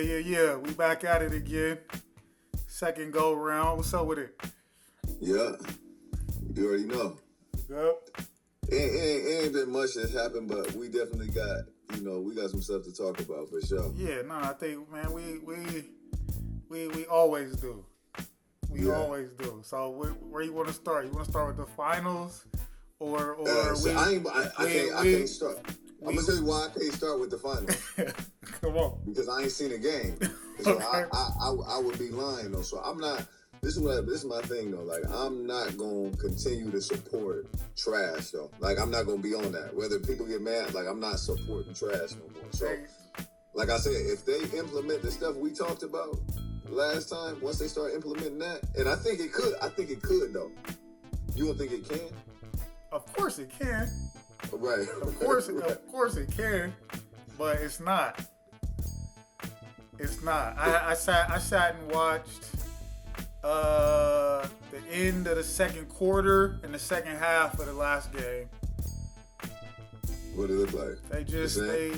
Yeah. We back at it again. Second go round. What's up with it? Yeah, you already know. Yep. Ain't been much that's happened, but we definitely got, we got some stuff to talk about for sure. Yeah, I think, man, we always do. We always do. So where you want to start? You want to start with the finals, or I can't start. I'm gonna tell you why I can't start with the finals. Come on. Because I ain't seen a game, so Okay. I would be lying though. So I'm not. This is my thing though. Like, I'm not gonna continue to support trash though. Like, I'm not gonna be on that. Whether people get mad, like, I'm not supporting trash no more. So, like I said, if they implement the stuff we talked about last time, once they start implementing that, and I think it could though. You don't think it can? Of course it can. Right. Of course it can, but it's not. It's not. I sat and watched the end of the second quarter and the second half of the last game. What did it look like? They just they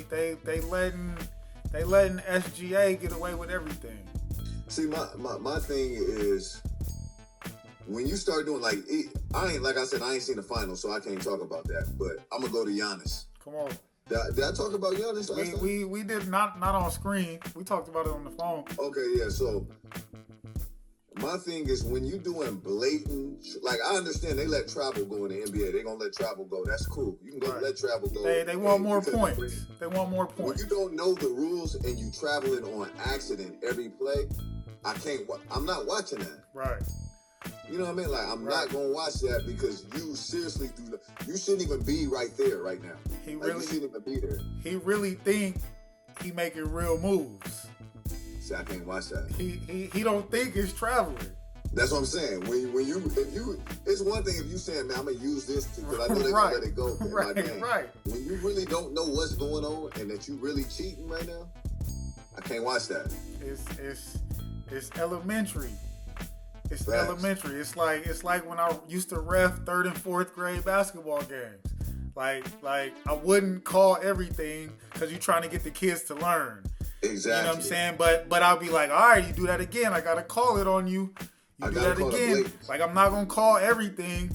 letting SGA get away with everything. See, my thing is, when you start doing I ain't seen the finals, so I can't talk about that. But I'm gonna go to Giannis. Come on. Did I talk about Giannis last time? We did not on screen. We talked about it on the phone. Okay, yeah. So my thing is, when you doing blatant, like, I understand they let travel go in the NBA. They gonna let travel go. That's cool. You can go let travel go. They want more points. They want more points. When you don't know the rules and you traveling on accident every play, I'm not watching that. Right. You know what I mean? Like, I'm not gonna watch that, because you seriously you shouldn't even be right there right now. You shouldn't even be there. He really think he making real moves. See, I can't watch that. He don't think it's traveling. That's what I'm saying. It's one thing if you saying, man, I'm gonna use this because I know they're gonna let it go. Right. When you really don't know what's going on and that you really cheating right now, I can't watch that. It's elementary. It's Facts. elementary. It's like when I used to ref 3rd and 4th grade basketball games. Like I wouldn't call everything because you're trying to get the kids to learn. Exactly. You know what I'm saying? But I'll be like, all right, you do that again, I gotta call it on you. You do that again. Like, I'm not gonna call everything,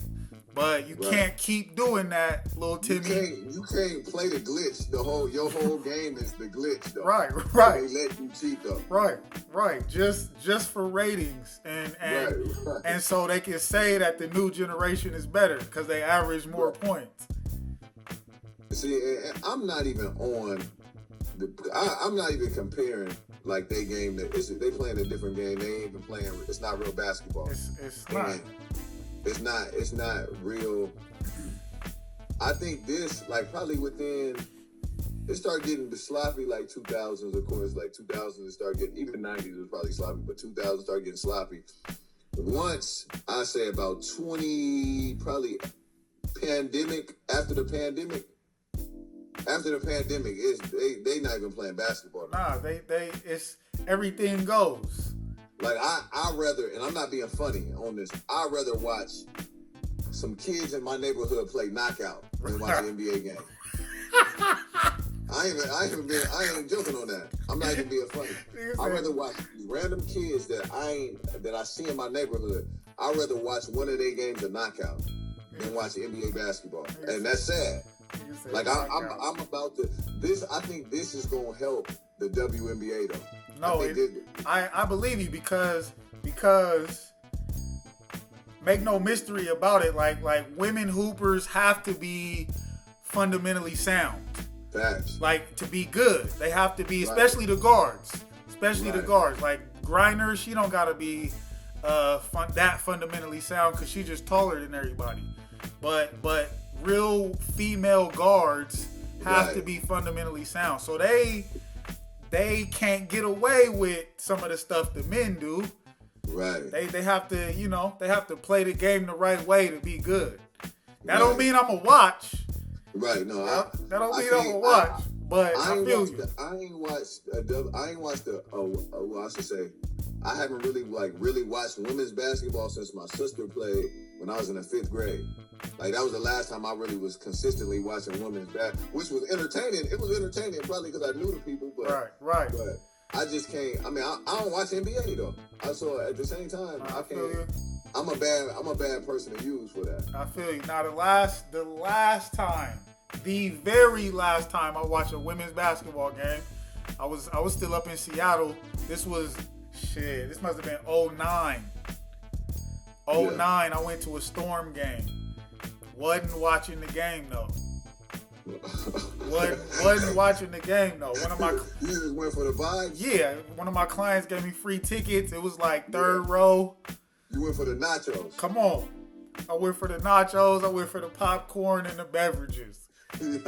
but you can't keep doing that, little Timmy. You can't play the glitch. Your whole game is the glitch though. Right. So they let you cheat though. Right. Just for ratings and so they can say that the new generation is better because they average more points. See, I'm not even on. I'm not even comparing like they game. They playing a different game. They ain't even playing. It's not real basketball. It's not. It's not real. I think this, like, probably within, it started getting sloppy like 2000s, of course. Like 2000s, it started getting, even 90s was probably sloppy, but 2000s started getting sloppy. Once, I say about 20, probably pandemic, after the pandemic, they not even playing basketball. Nah, it's everything goes. Like, I rather, and I'm not being funny on this, I'd rather watch some kids in my neighborhood play knockout than watch an NBA game. I ain't joking on that. I'm not even being funny. I'd rather watch random kids that I see in my neighborhood. I'd rather watch one of their games of knockout than watch NBA basketball. And that's sad. Like, I'm about to, I think this is going to help the WNBA though. No, I believe you because make no mystery about it. Like women hoopers have to be fundamentally sound. Facts. Like, to be good, they have to be, especially the guards. The guards. Like Griner, she don't gotta be that fundamentally sound because she's just taller than everybody. But real female guards have to be fundamentally sound. So they can't get away with some of the stuff the men do. Right. They have to, they have to play the game the right way to be good. That don't mean I'm a watch. Right. No. That don't mean I'm a watch. But I feel you. I should say, I haven't really watched women's basketball since my sister played when I was in the 5th grade. Like, that was the last time I really was consistently watching women's basketball, which was entertaining. It was entertaining probably because I knew the people, but right. I just can't. I mean, I don't watch NBA though. So at the same time, I feel can't. you. I'm a bad person to use for that. I feel you. Now the very last time I watched a women's basketball game, I was still up in Seattle. This must have been 09. 09, I went to a Storm game. Wasn't watching the game though. wasn't watching the game though. You just went for the vibes? Yeah, one of my clients gave me free tickets. It was like third row. You went for the nachos. Come on. I went for the nachos, I went for the popcorn and the beverages. And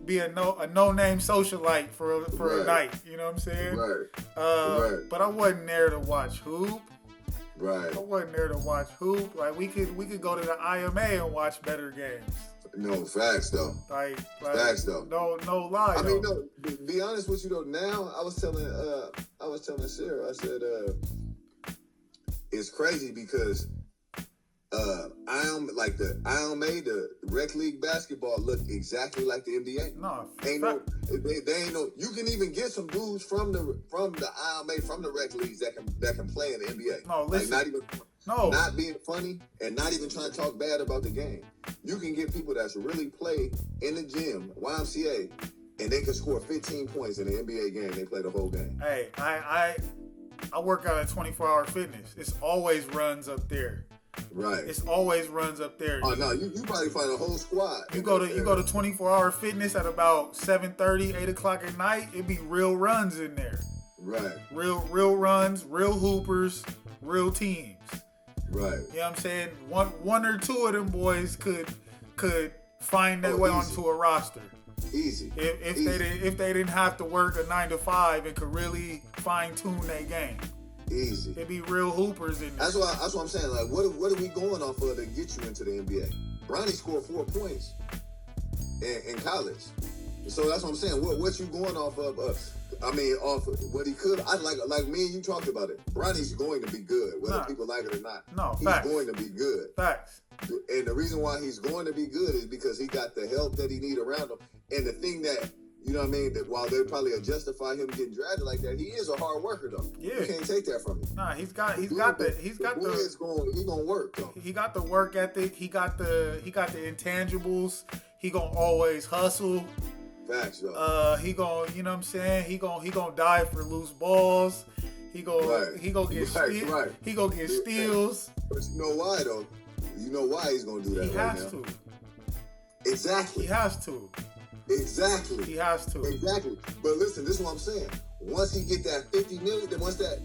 be a no-name socialite for a night. You know what I'm saying? Right. But I wasn't there to watch hoop. Right. I wasn't there to watch hoop. Like we could go to the IMA and watch better games. No, facts though. Like facts though. No lie. I mean, no. Be honest with you though. Now I was telling Sarah. I said, it's crazy because the rec league basketball look exactly like the NBA. No, they ain't no. You can even get some dudes from the IMA from the rec leagues that can play in the NBA. No, listen. Not being funny and not even trying to talk bad about the game. You can get people that's really play in the gym, YMCA, and they can score 15 points in an NBA game. They play the whole game. Hey, I work out at 24-hour fitness. It's always runs up there. Right. It's always runs up there. Oh no, you probably find a whole squad. You go to 24-hour fitness at about 7:30, 8 o'clock at night. It be real runs in there. Right. Real runs, real hoopers, real teams. Right. You know what I'm saying? One or two of them boys could find their way onto a roster. Easy. If they didn't have to work a 9 to 5 and could really fine tune their game. Easy. It'd be real hoopers in there. That's what I'm saying. Like, what are we going off of to get you into the NBA? Bronny scored 4 points in college. So that's what I'm saying. What you going off of? Off of what he could. I like me and you talked about it. Bronny's going to be good, whether people like it or not. No, he's facts. going to be good. Facts. And the reason why he's going to be good is because he got the help that he need around him. And the thing that, you know what I mean, that while they probably justify him getting drafted like that, he is a hard worker though. Yeah. You can't take that from him. Nah, he's going to work though. He got the work ethic, he got the intangibles, he gonna always hustle. Facts, though. He gonna, you know what I'm saying? He gonna die for loose balls. He gonna get steals. But you know why though? You know why he's gonna do that? He has to. Exactly. He has to. Exactly. He has to. Exactly. But listen, this is what I'm saying. Once he get that 50 million, then once that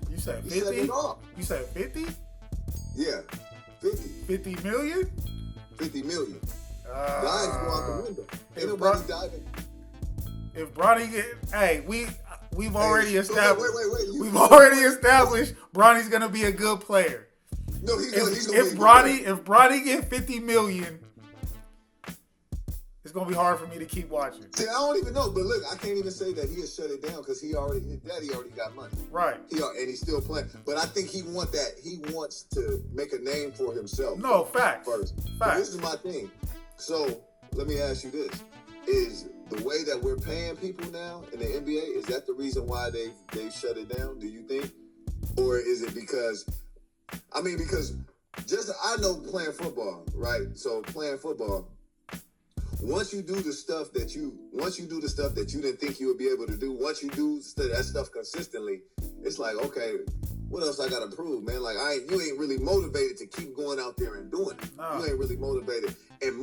you said 50? He set it off. You said 50? Yeah. 50. 50 million? 50 million. Dying's go out the window. Ain't nobody diving. If Bronny we've already established. Wait. We've already established Bronny's gonna be a good player. No, he's gonna be if Bronny get 50 million, it's gonna be hard for me to keep watching. See, I don't even know, but look, I can't even say that he has shut it down because his daddy already got money. Right. And he's still playing. But I think he wants to make a name for himself. No, facts. First. Facts. But this is my thing. So let me ask you this. Is the way that we're paying people now in the NBA, is that the reason why they shut it down, do you think? Or is it because just I know playing football, right? So playing football, once you do the stuff that you didn't think you would be able to do, once you do that stuff consistently, it's like, okay, what else I gotta prove, man? Like you ain't really motivated to keep going out there and doing it. No. You ain't really motivated. And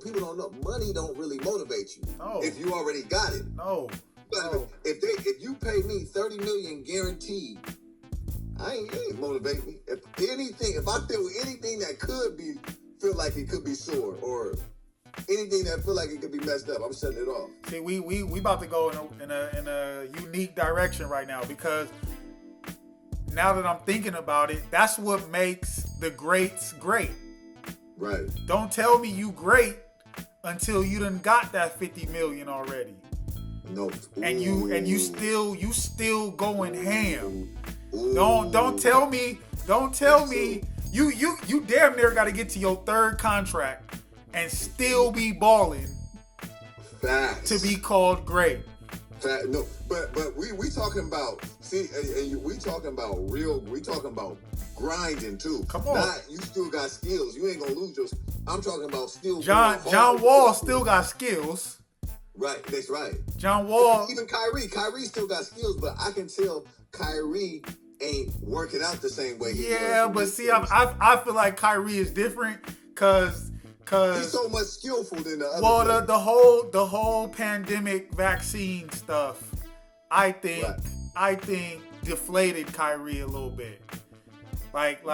people don't know, money don't really motivate you. No. If you already got it. No. If you pay me $30 million guaranteed, it ain't motivate me. If I feel anything that feel like it could be sore or anything that feel like it could be messed up, I'm shutting it off. See, we about to go in a unique direction right now because now that I'm thinking about it, that's what makes the greats great. Right. Don't tell me you great until you done got that 50 million already. No. And you still going ham. Don't tell me you damn near got to get to your third contract and still be balling Facts. to be called great. No, but we talking about we talking about real. We talking about grinding too. Come on, not you still got skills. You ain't gonna lose your. I'm talking about still. John Wall still got skills. Right, that's right. John Wall, even Kyrie still got skills, but I can tell Kyrie ain't working out the same way. Yeah, but see, I feel like Kyrie is different because he's so much skillful than the other. Well, the whole pandemic vaccine stuff, I think deflated Kyrie a little bit. Like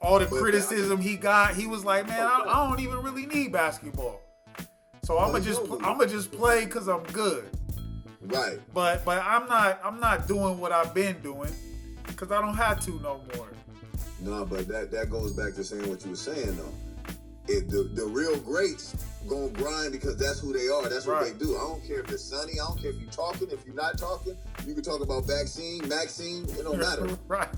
all the criticism he got, he was like, man, I don't even really need basketball. So I'm gonna just play because I'm good. Right. But I'm not doing what I've been doing because I don't have to no more. No, but that goes back to saying what you were saying though. The real greats gonna grind because that's who they are. That's what they do. I don't care if it's sunny. I don't care if you're talking. If you're not talking, you can talk about Maxine. It don't matter. Right.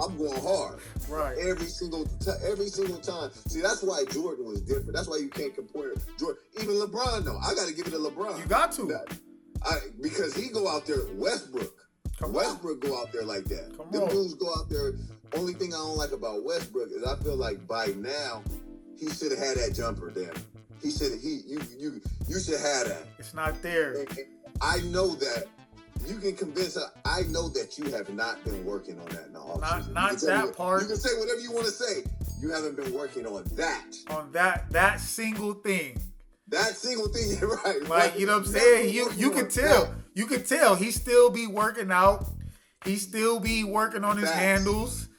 I'm going hard. Right. Every single time. See, that's why Jordan was different. That's why you can't compare Jordan. Even LeBron though. I got to give it to LeBron. You got to. Because he go out there. Westbrook go out there like that. Them dudes go out there. Only thing I don't like about Westbrook is I feel like by now. He should have had that jumper, damn. You should have that. It's not there. And I know that you can convince her. I know that you have not been working on that in the offseason. Not that part. You can say whatever you want to say. You haven't been working on that. On that single thing. That single thing, you're right. Like, you know what I'm saying? You can tell. That. You can tell. He still be working out. He still be working on his handles.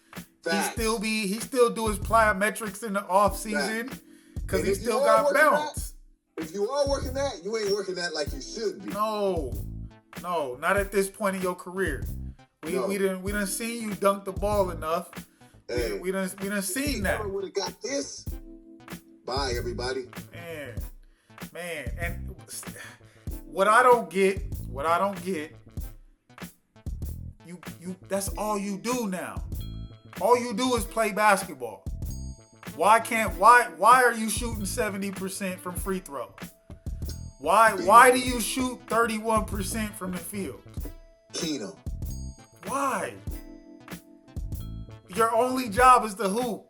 Facts. He still do his plyometrics in the off season because he still got balance. If you are working that, you ain't working that like you should be. No, not at this point in your career. We done seen you dunk the ball enough. Hey, we done seen that. Would have got this. Bye, everybody. Man, and what I don't get, you that's all you do now. All you do is play basketball. Why are you shooting 70% from free throw? Why do you shoot 31% from the field? Keno. Why? Your only job is to hoop.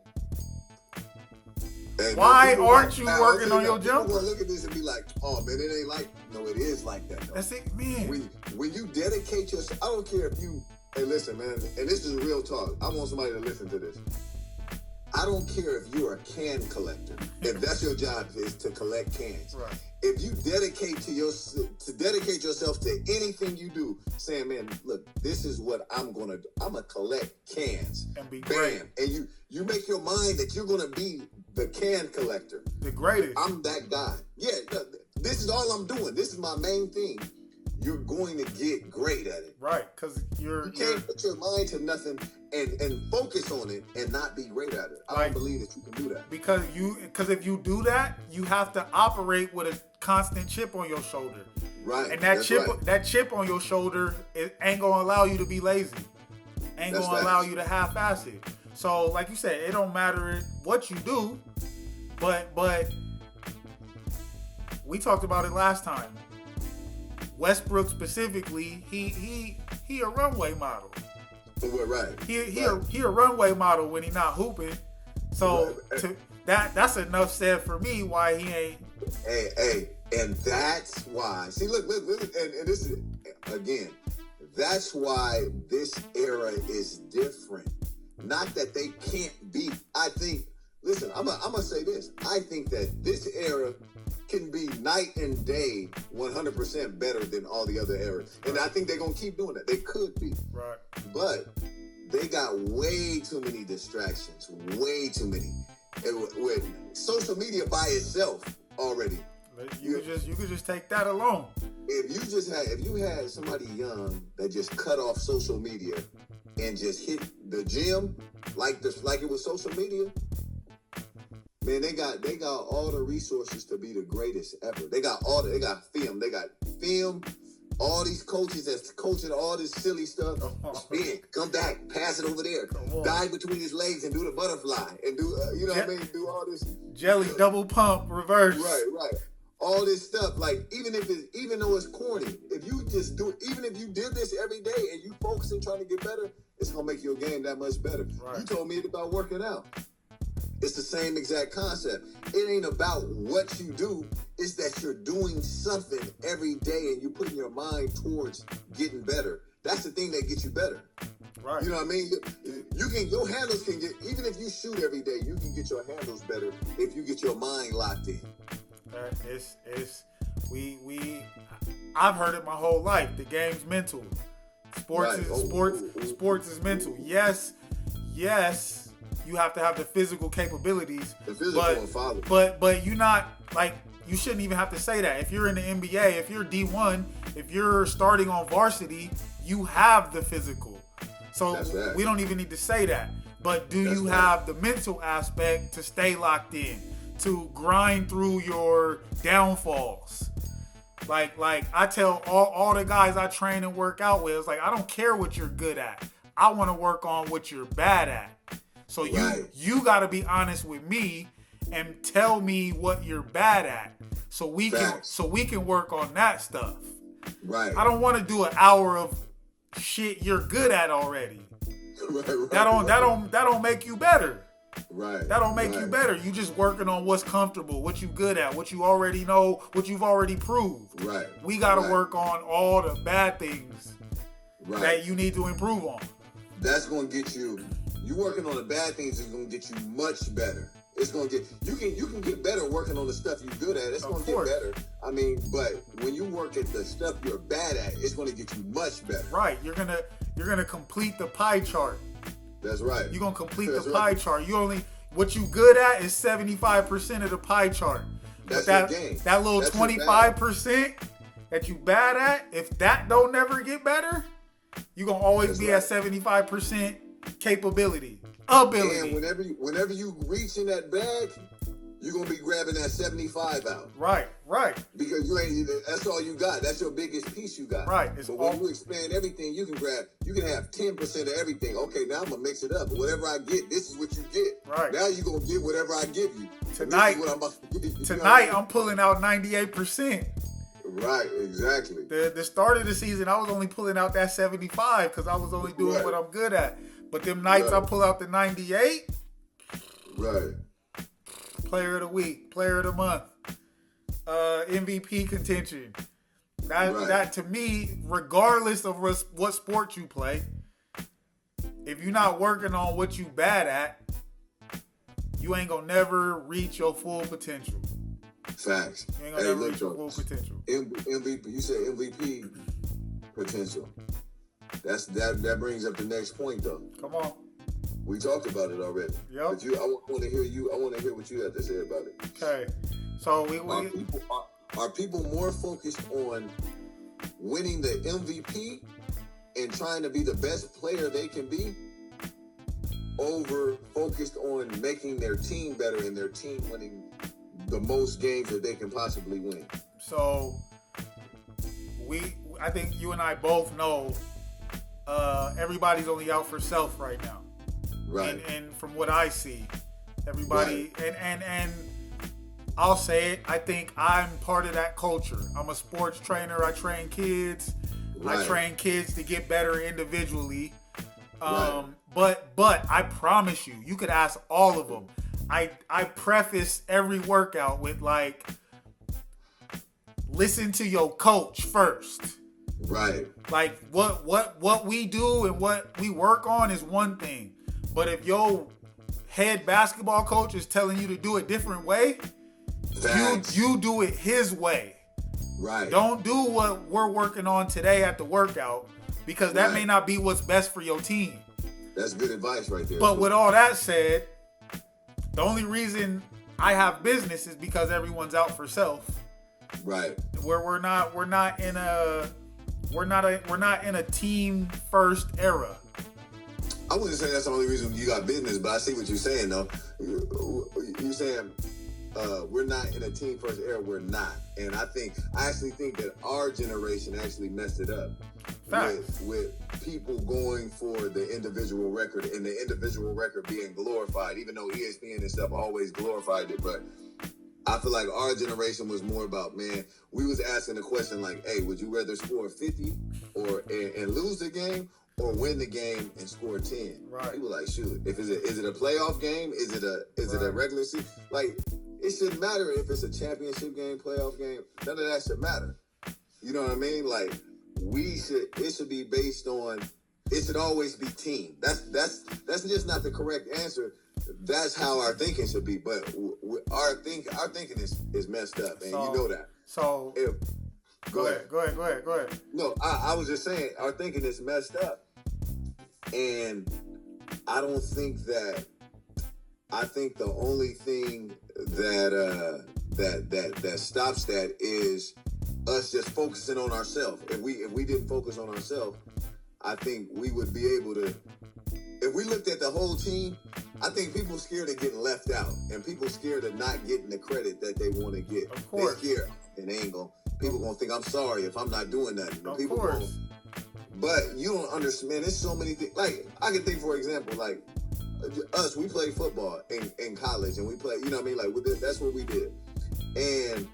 And why aren't you working on your jumper? People gonna look at this and be like, oh man, it ain't like, no, it is like that though. That's it, man. When you dedicate yourself, I don't care if you, hey, listen, man, and this is real talk. I want somebody to listen to this. I don't care if you're a can collector. If that's your job is to collect cans. Right. If you dedicate yourself to anything you do, saying, man, look, this is what I'm gonna do. I'm gonna collect cans. And be great. And you make your mind that you're gonna be the can collector. The greatest. I'm that guy. Yeah, this is all I'm doing. This is my main thing. You're going to get great at it. Right, because you can't put your mind to nothing and focus on it and not be great at it. I don't believe that you can do that. Because if you do that, you have to operate with a constant chip on your shoulder. Right. And that chip on your shoulder ain't gonna allow you to be lazy. Ain't gonna allow you to half-ass it. So, like you said, it don't matter what you do, but we talked about it last time. Westbrook specifically, he a runway model. Right. He a runway model when he not hooping. So that's enough said for me why he ain't. Hey, and that's why. See, look, and this is again. That's why this era is different. Not that they can't be. I think. Listen, I'm gonna say this. I think that this era can be night and day 100% better than all the other eras. And I think they're going to keep doing that. They could be. Right. But they got way too many distractions. Way too many. With social media by itself already. You could just take that alone. If you had somebody young that just cut off social media and just hit the gym like it was social media, man, they got all the resources to be the greatest ever. They got film, all these coaches that's coaching all this silly stuff. Spin, come back, pass it over there, dive between his legs and do the butterfly and do what I mean? Do all this jelly double pump reverse. Right. All this stuff, like even if even though it's corny, if you just do, even if you did this every day and you focus on trying to get better, it's gonna make your game that much better. Right. You told me about working out. It's the same exact concept. It ain't about what you do. It's that you're doing something every day and you're putting your mind towards getting better. That's the thing that gets you better. Right. You know what I mean? You can, your handles can get, even if you shoot every day, you can get your handles better if you get your mind locked in. I've heard it my whole life. The game's mental. Sports is mental. Yes, you have to have the physical capabilities. The physical but you're not, like, you shouldn't even have to say that. If you're in the NBA, if you're D1, if you're starting on varsity, you have the physical. So we don't even need to say that. But do you have the mental aspect to stay locked in, to grind through your downfalls? Like I tell all the guys I train and work out with, it's like, I don't care what you're good at. I want to work on what you're bad at. So you got to be honest with me and tell me what you're bad at, so we can work on that stuff. Right. I don't want to do an hour of shit you're good at already. Right. That don't make you better. Right. That don't make you better. You just working on what's comfortable, what you good at, what you already know, what you've already proved. Right. We got to work on all the bad things that you need to improve on. That's going to get you. You working on the bad things is going to get you much better. It's going to get you can get better working on the stuff you're good at. It's going to get better. I mean, but when you work at the stuff you're bad at, it's going to get you much better. Right. You're gonna complete the pie chart. That's right. You're gonna complete the pie chart. What you good at is 75% of the pie chart. That's but your game. That little 25% that you bad at, if that don't never get better, you're gonna always be at 75% ability. And whenever you reach in that bag, you're gonna be grabbing that 75 out. Right. Because that's all you got. That's your biggest piece you got. Right. But when you expand everything, you can have 10% of everything. Okay, now I'm gonna mix it up. But whatever I get, this is what you get. Right. Now you're gonna get whatever I give you. Tonight, what I'm about to give you. Tonight I'm pulling out 98%. Right, exactly. The start of the season, I was only pulling out that 75 because I was only doing what I'm good at. But them nights I pull out the 98. Right. Player of the week, player of the month, MVP contention. That to me, regardless of what sport you play, if you're not working on what you bad at, you ain't gonna never reach your full potential. Facts. You ain't gonna never reach your full potential. MVP, you said MVP potential. That brings up the next point though. Come on. We talked about it already. Yep. But I want to hear you. I want to hear what you have to say about it. Okay. So are people more focused on winning the MVP and trying to be the best player they can be, over focused on making their team better and their team winning the most games that they can possibly win? So I think you and I both know everybody's only out for self right now. Right. And from what I see, everybody and I'll say it, I think I'm part of that culture. I'm a sports trainer. I train kids. Right. I train kids to get better individually. But I promise you could ask all of them. I preface every workout with like, listen to your coach first. Right. Like what we do and what we work on is one thing. But if your head basketball coach is telling you to do it a different way, you do it his way. Right. Don't do what we're working on today at the workout, because that may not be what's best for your team. That's good advice right there. But with all that said, the only reason I have business is because everyone's out for self. Right. Where we're not in a team first era. I wouldn't say that's the only reason you got business, but I see what you're saying though. You're saying we're not in a team first era. We're not, and I actually think that our generation actually messed it up with people going for the individual record and the individual record being glorified, even though ESPN and stuff always glorified it. But I feel like our generation was more about, man, we was asking the question like, hey, would you rather score 50 and lose the game or win the game and score 10? Right. People like, shoot, if is it a playoff game? Is it a regular season? Like, it shouldn't matter if it's a championship game, playoff game. None of that should matter. You know what I mean? Like, it should be based on, it should always be team. That's just not the correct answer. That's how our thinking should be, but our thinking is messed up, and you know that. So go ahead. No, I was just saying our thinking is messed up, and I don't think that. I think the only thing that stops that is us just focusing on ourselves. If we didn't focus on ourselves, I think we would be able to. If we looked at the whole team, I think people scared of getting left out, and people scared of not getting the credit that they want to get. Of course. They scared, and they ain't gonna. People gonna think I'm sorry if I'm not doing nothing. Of people course. Gonna, but you don't understand. Man, there's so many things. Like I can think, for example, like us. We played football in college, and we played. You know what I mean? Like that's what we did. And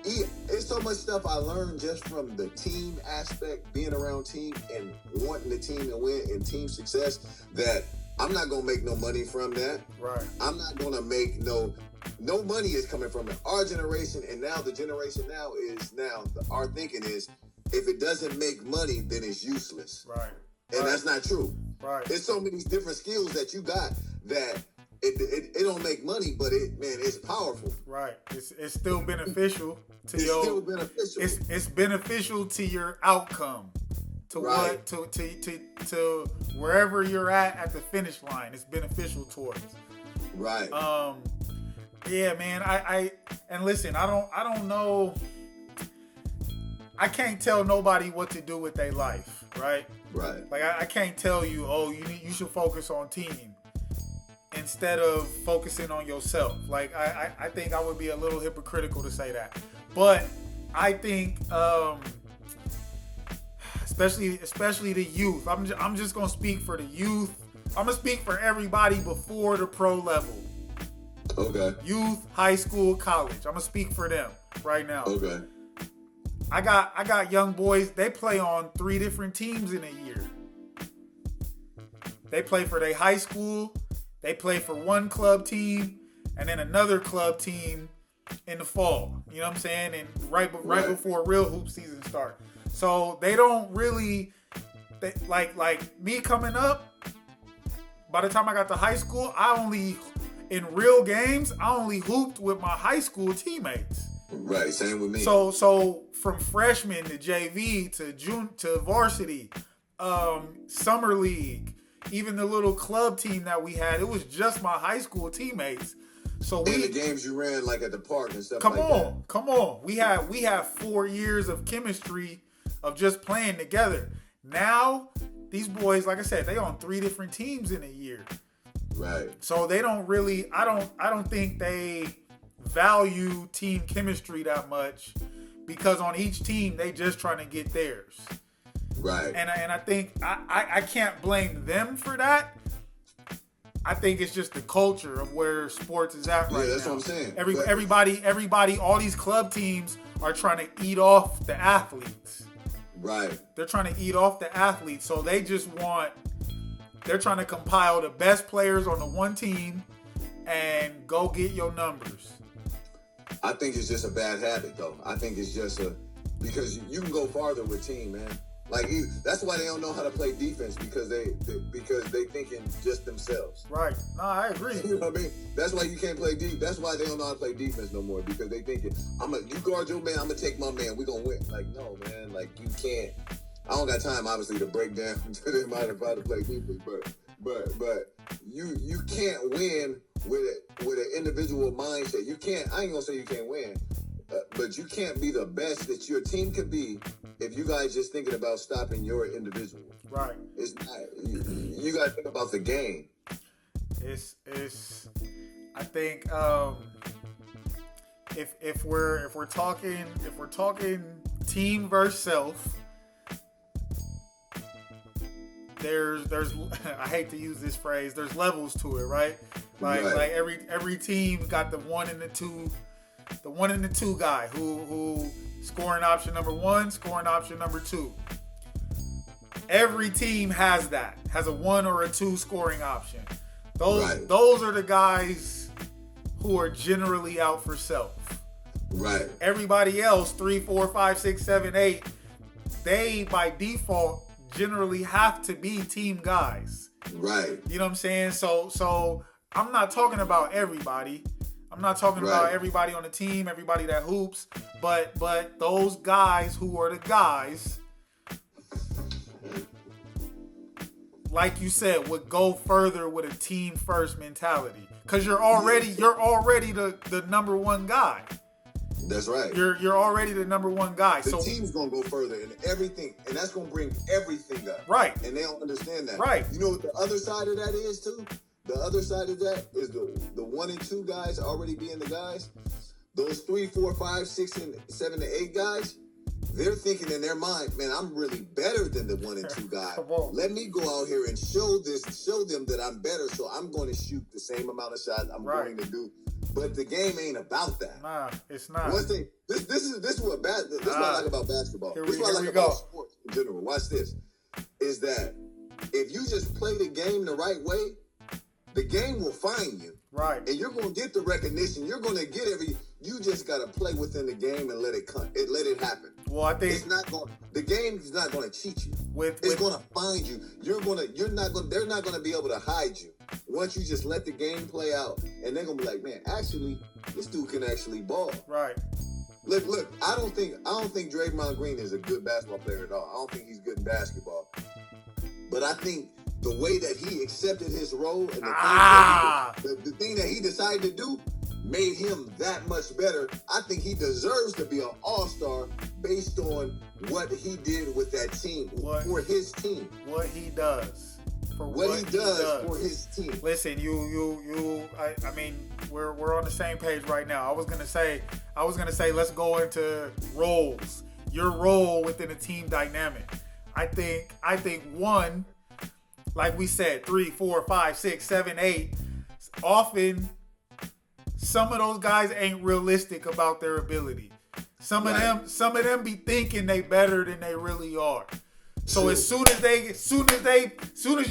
it's so much stuff I learned just from the team aspect, being around team and wanting the team to win and team success, that I'm not gonna make no money from that. Right. I'm not gonna make no money is coming from it. Our generation and now the generation our thinking is if it doesn't make money, then it's useless. Right. And that's not true. Right. There's so many different skills that you got that it don't make money, but it's powerful. Right. It's still beneficial to it's your. Still beneficial. It's beneficial to your outcome, to right. what to wherever you're at the finish line. It's beneficial towards. Right. Yeah, man. I and listen. I don't know. I can't tell nobody what to do with their life. Right. Right. Like I can't tell you. Oh, you should focus on team instead of focusing on yourself. Like I think I would be a little hypocritical to say that. But I think especially the youth. I'm just gonna speak for the youth. I'm gonna speak for everybody before the pro level. Okay. Youth, high school, college. I'm gonna speak for them right now. Okay. I got young boys. They play on 3 different teams in a year. They play for their high school. They play for one club team and then another club team in the fall. You know what I'm saying? And right before real hoop season start. So they don't really like me coming up. By the time I got to high school, in real games, I only hooped with my high school teammates. Right, same with me. So from freshman to JV to varsity, summer league, even the little club team that we had, it was just my high school teammates. So and the games you ran like at the park and stuff like that. Come on. We have 4 years of chemistry of just playing together. Now, these boys, like I said, they on 3 different teams in a year. Right. So they don't really I don't think they value team chemistry that much because on each team they just trying to get theirs. Right. And I think I can't blame them for that. I think it's just the culture of where sports is at right now. Yeah, that's what I'm saying. Everybody, all these club teams are trying to eat off the athletes. Right. They're trying to eat off the athletes. So they're trying to compile the best players on the one team and go get your numbers. I think it's just a bad habit, though. I think it's just because you can go farther with team, man. Like that's why they don't know how to play defense because they thinking just themselves. Right. No, I agree. You know what I mean? That's why you can't play defense. That's why they don't know how to play defense no more because they thinking you guard your man, I'm gonna take my man, we gonna win. Like no, man. Like you can't. I don't got time, obviously, to break down to them how to play defense, but you can't win with an individual mindset. You can't. I ain't gonna say you can't win, but you can't be the best that your team could be if you guys just thinking about stopping your individual. Right. It's not. You got to think about the game. It's. I think if we're talking team versus self. there's I hate to use this phrase, there's levels to it, right? Like every team got the 1 and the 2, the 1 and the 2 guy who scoring option number 1, scoring option number 2. Every team has a 1 or a 2 scoring option. Those are the guys who are generally out for self. Right. Everybody else, 3, 4, 5, 6, 7, 8, they by default generally have to be team guys. Right. You know what I'm saying? So I'm not talking about everybody. I'm not talking about everybody on the team, everybody that hoops, but those guys who are the guys, like you said, would go further with a team first mentality. Cause you're already the number one guy. That's right. You're already the number one guy. The team's gonna go further and everything, and that's gonna bring everything up. Right. And they don't understand that. Right. You know what the other side of that is too? The other side of that is the 1 and 2 guys already being the guys. Those 3, 4, 5, 6, and 7 and 8 guys, they're thinking in their mind, man, I'm really better than the 1 and 2 guy. Let me go out here and show them that I'm better. So I'm going to shoot the same amount of shots I'm going to do. But the game ain't about that. Nah, it's not. One thing, this is what I like about basketball. This is what I like about sports in general. Watch this. Is that if you just play the game the right way, the game will find you. Right. And you're going to get the recognition. You're going to get you just got to play within the game and let it happen. Well, I think the game is not going to cheat you. It's going to find you. They're not going to be able to hide you. Once you just let the game play out, and they're going to be like, man, actually, this dude can actually ball. Right. Look, I don't think Draymond Green is a good basketball player at all. I don't think he's good in basketball. But I think the way that he accepted his role and the thing that he decided to do made him that much better. I think he deserves to be an all-star based on what he did with that team, for his team. What he does. For what he does for his team. Listen, I mean, we're on the same page right now. I was gonna say, let's go into roles. Your role within a team dynamic. I think one, like we said, 3, 4, 5, 6, 7, 8. Often, some of those guys ain't realistic about their ability. Some of them be thinking they better than they really are. So as soon as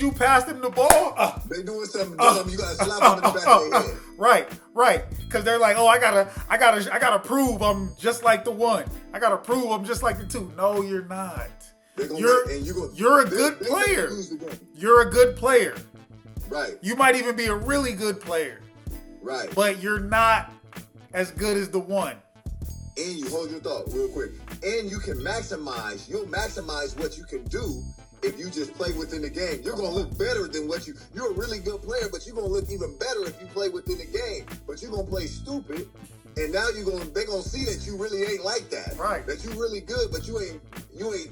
you pass them the ball, they doing something dumb. You gotta slap them in the back of their head. Right. Because they're like, oh, I gotta prove I'm just like the 1. I gotta prove I'm just like the 2. No, you're not. You're a good player. You're a good player. Right. You might even be a really good player. Right. But you're not as good as the 1. And you hold your thought real quick. And you'll maximize what you can do if you just play within the game. You're going to look better than you're a really good player, but you're going to look even better if you play within the game. But you're going to play stupid, and now they're going to see that you really ain't like that. Right. That you're really good, but you ain't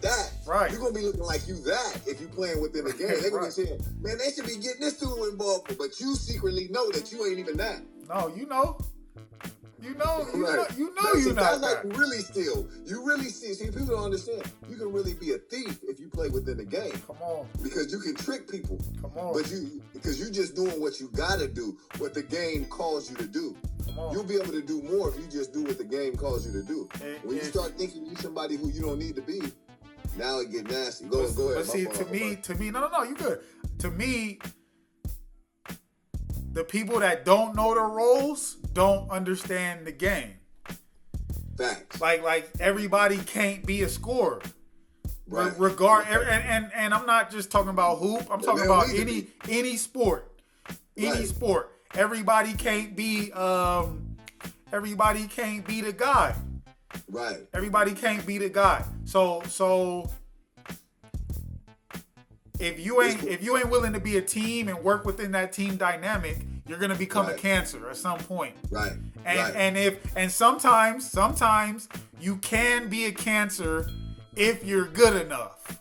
that. Right. You're going to be looking like you that if you're playing within the game. They're going to be saying, man, they should be getting this dude involved, but you secretly know that you ain't even that. No, you know. You're not that's that. Like really still. You really see, people don't understand. You can really be a thief if you play within the game. Come on. Because you can trick people. Come on. Because you're just doing what you gotta do, what the game calls you to do. Come on. You'll be able to do more if you just do what the game calls you to do. When you start thinking you're somebody who you don't need to be, now it get nasty. Go ahead. But see, to me, no, you good. To me, the people that don't know their roles don't understand the game. Facts. Like everybody can't be a scorer. Right. And I'm not just talking about hoop. I'm talking about any sport. Any sport. Everybody can't be the guy. Right. Everybody can't be the guy. So if you ain't willing to be a team and work within that team dynamic, you're gonna become a cancer at some point. Right. And sometimes you can be a cancer if you're good enough.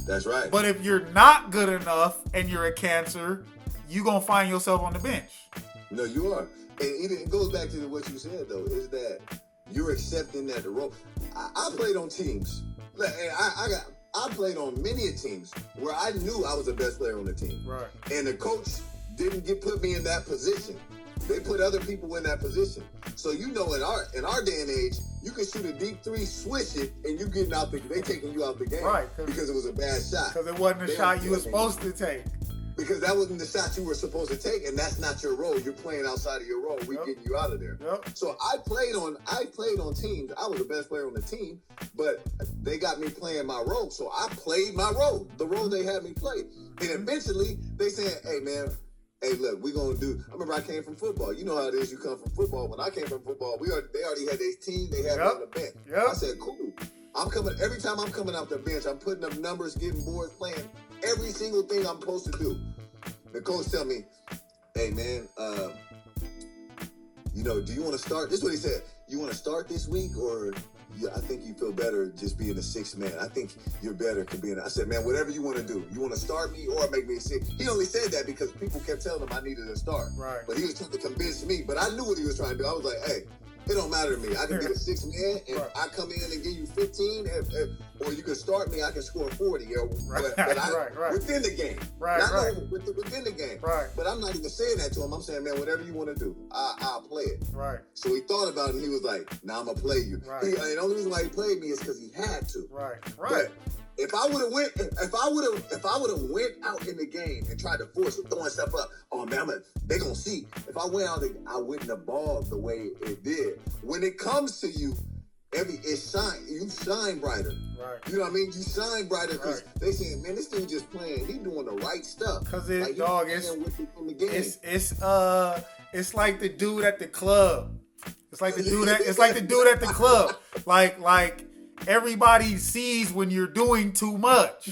That's right. But if you're not good enough and you're a cancer, you're gonna find yourself on the bench. No, you are. And it goes back to what you said though, is that you're accepting that the role. I played on teams. I played on many teams where I knew I was the best player on the team. Right. And the coach didn't put me in that position. They put other people in that position. So in our day and age, you can shoot a deep three, swish it, and you getting out they taking you out the game. Right. Because it was a bad shot. Because it wasn't a shot you were supposed to take. Because that wasn't the shot you were supposed to take, and that's not your role. You're playing outside of your role. We're getting you out of there. Yep. So I played on teams. I was the best player on the team, but they got me playing my role. So I played my role, the role they had me play. And eventually they said, hey man, hey look, we're gonna do. I remember I came from football. You know how it is. You come from football. When I came from football, they already had their team. They had me on the bench. Yep. I said, cool. Every time I'm coming off the bench, I'm putting up numbers, getting boards, playing every single thing I'm supposed to do. The coach tell me, hey man, do you want to start? This is what he said. You want to start this week, or I think you feel better just being a sixth man. I think you're better to being. I said, man, whatever you want to do. You want to start me or make me a sixth? He only said that because people kept telling him I needed to start. Right. But he was trying to convince me. But I knew what he was trying to do. I was like, hey. It don't matter to me. I can be the sixth man, and I come in and give you 15, or you can start me. I can score 40, within the game. Within the game. Right. But I'm not even saying that to him. I'm saying, man, whatever you want to do, I'll play it. Right. So he thought about it, and he was like, "Nah, I'm gonna play you." Right. And the only reason why he played me is because he had to. Right. But if I would have went out in the game and tried to force it, throwing stuff up, oh man, they gonna see. If I went out, I wouldn't have balled the way it did. When it comes to you, you shine brighter. Right. You know what I mean? You shine brighter because they saying, man, this dude just playing. He doing the right stuff. Because it's like the dude at the club. It's like the dude at the club. Like. Everybody sees when you're doing too much.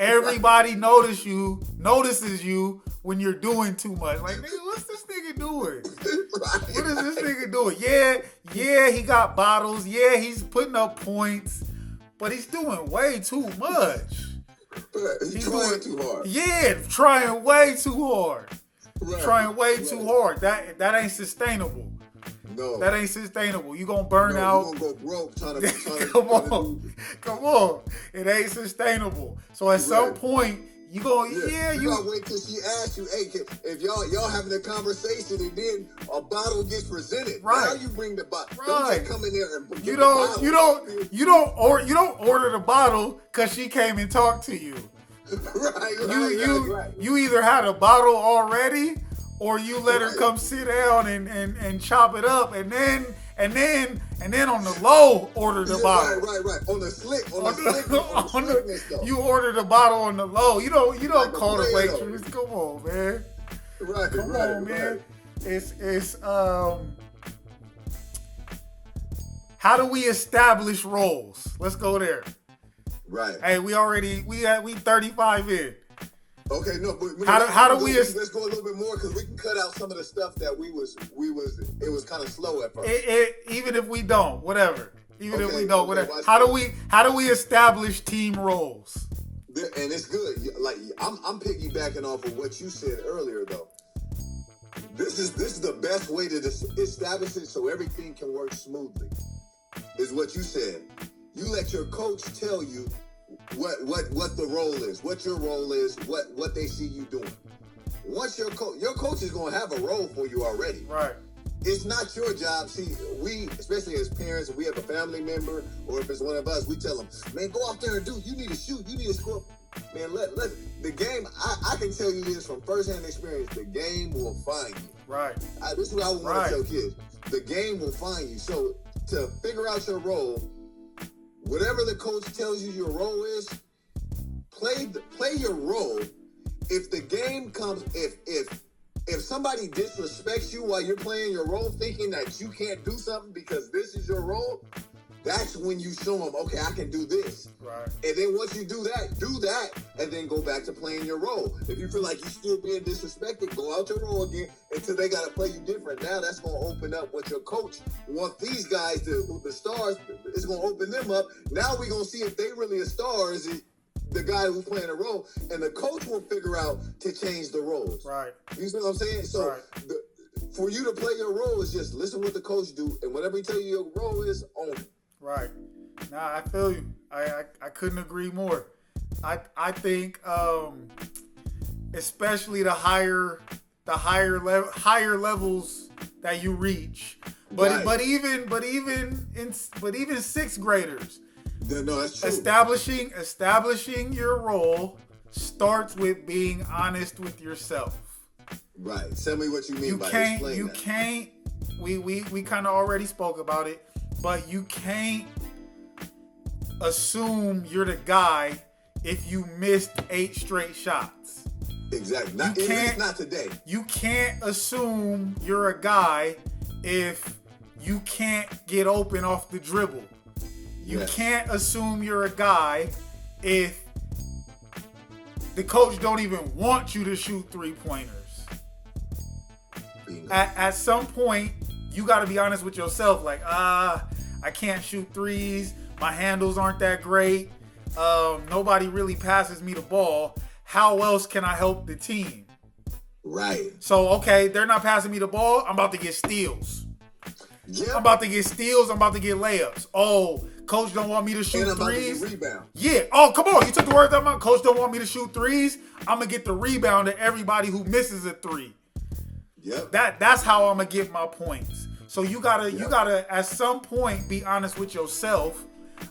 Everybody notices you when you're doing too much. Like, nigga, what's this nigga doing? What is this nigga doing? Yeah, he got bottles. Yeah, he's putting up points. But he's doing way too much. He's trying too hard. Yeah, trying way too hard. Trying way too hard. That ain't sustainable. No. That ain't sustainable. You gonna burn out. You gonna go broke trying to Come on. It ain't sustainable. So at some point, you gonna you gotta wait till she asks you, hey, if y'all having a conversation and then a bottle gets presented. Right. Now you bring the bottle. Right. Don't just come in there and you don't order the bottle because she came and talked to you. Right. You either had a bottle already, or you let her come sit down and chop it up, and then on the low order the bottle. Right. On the slick. You order the bottle on the low. You don't call the waitress. Come on, man. Come on, man. It's how do we establish roles? Let's go there. Right. Hey, we 35 in. Okay, no, but how do we? Let's go a little bit more because we can cut out some of the stuff that it was kind of slow at first. Even if we don't, whatever. Whatever. How do we establish team roles? And it's good. Like I'm piggybacking off of what you said earlier, though. This is the best way to establish it so everything can work smoothly. Is what you said. You let your coach tell you what the role is, what your role is, what they see you doing. Once your coach is going to have a role for you already. Right. It's not your job. See, we, especially as parents, if we have a family member or if it's one of us, we tell them, man, go out there and do. You need to shoot. You need to score. Man, let the game. I can tell you this from firsthand experience. The game will find you. Right. This is what I want to tell kids. The game will find you. So to figure out your role, whatever the coach tells you your role is, play your role. If the game comes, if somebody disrespects you while you're playing your role, thinking that you can't do something because this is your role, that's when you show them, okay, I can do this. Right. And then once you do that, and then go back to playing your role. If you feel like you're still being disrespected, go out your role again until they got to play you different. Now that's going to open up what your coach wants these guys to, the stars, it's going to open them up. Now we're going to see if they really a star or is it the guy who's playing a role, and the coach will figure out to change the roles. Right. You see what I'm saying? So for you to play your role is just listen what the coach do, and whatever he tell you your role is, own it. Right. Nah, I feel you. I couldn't agree more. I think especially the higher levels that you reach, but even sixth graders. No, that's true. Establishing your role starts with being honest with yourself. Right. Tell me what you mean by explain you that. can't. We kind of already spoke about it, but you can't assume you're the guy if you missed 8 straight shots. Exactly. Not today. You can't assume you're a guy if you can't get open off the dribble. You can't assume you're a guy if the coach don't even want you to shoot 3-pointers. At some point, you got to be honest with yourself. Like, I can't shoot threes. My handles aren't that great. Nobody really passes me the ball. How else can I help the team? Right. So, okay, they're not passing me the ball. I'm about to get steals. Yep. I'm about to get steals. I'm about to get layups. Oh, coach don't want me to shoot threes. To get rebound. Yeah. Oh, come on. You took the words out of my mouth. Coach don't want me to shoot threes. I'm going to get the rebound to everybody who misses a 3. Yep. That's how I'm going to get my points. So you gotta at some point be honest with yourself.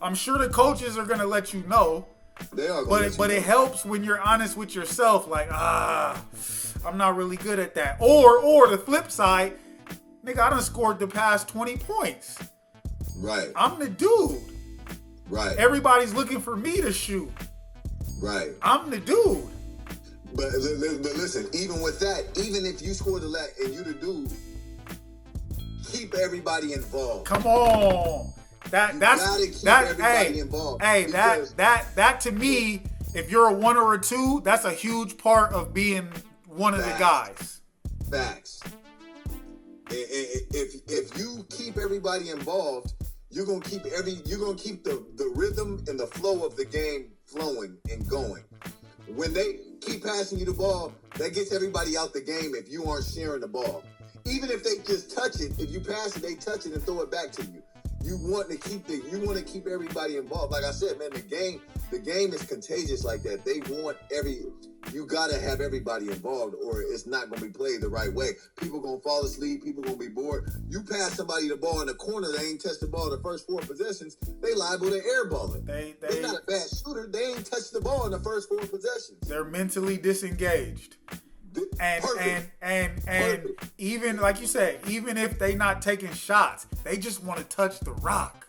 I'm sure the coaches are going to let you know. They are but it helps when you're honest with yourself. Like, I'm not really good at that. Or the flip side, nigga, I done scored the past 20 points. Right. I'm the dude. Right. Everybody's looking for me to shoot. Right. I'm the dude. But listen, even with that, even if you score the last and you the dude, keep everybody involved. Come on. Everybody involved. Hey, that to me, if you're a 1 or a 2, that's a huge part of being one of the guys. Facts. If you keep everybody involved, you're gonna keep the rhythm and the flow of the game flowing and going. When they keep passing you the ball, that gets everybody out the game if you aren't sharing the ball. Even if they just touch it, if you pass it, they touch it and throw it back to you. You want to keep everybody involved. Like I said, man, the game is contagious like that. You gotta have everybody involved or it's not gonna be played the right way. People gonna fall asleep, people gonna be bored. You pass somebody the ball in the corner, they ain't touched the ball the first 4 possessions, they liable to airball it. They're not a bad shooter, they ain't touched the ball in the first 4 possessions. They're mentally disengaged. And even like you said, even if they not taking shots, they just want to touch the rock.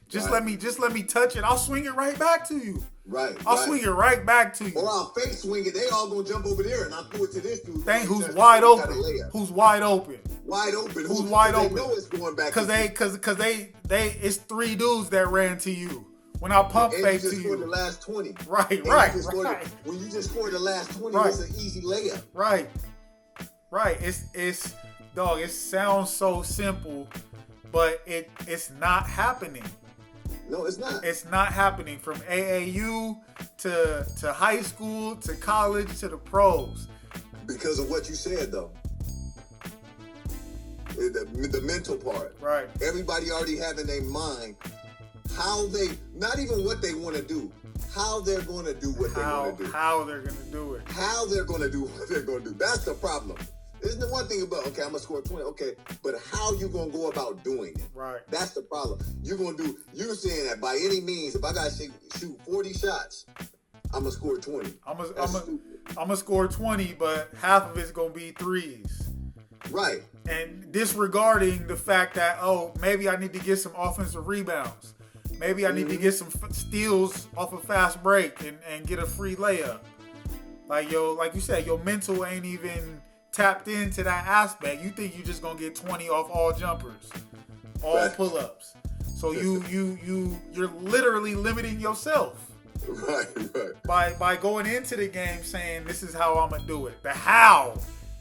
Just let me touch it. I'll swing it right back to you. Right. I'll swing it right back to you. Or I'll fake swing it. They all gonna jump over there and I'll throw it to this dude. Who's wide open? Who's wide open? Wide open. Who's wide open? They know it's going back. Cause they it's 3 dudes that ran to you. When I pump fake to you. Scored the last 20. Right. When you just scored the last 20, it's an easy layup. Right. It's dog, it sounds so simple, but it's not happening. No, it's not. It's not happening from AAU to high school to college to the pros. Because of what you said, though. The mental part. Right. Everybody already have in their mind how they, not even what they want to do, how they're going to do what they want to do. How they're going to do it. How they're going to do what they're going to do. That's the problem. Isn't the one thing about, okay, I'm going to score 20, okay, but how you going to go about doing it? Right. That's the problem. You're saying that by any means, if I got to shoot 40 shots, I'm going to score 20. I'm going to score 20, but half of it's going to be threes. Right. And disregarding the fact that, maybe I need to get some offensive rebounds. Maybe I need to get some steals off a fast break and get a free layup. Like you said, your mental ain't even tapped into that aspect. You think you're just gonna get 20 off all jumpers, all pull-ups. So you're literally limiting yourself. Right. By going into the game saying this is how I'm gonna do it. The how,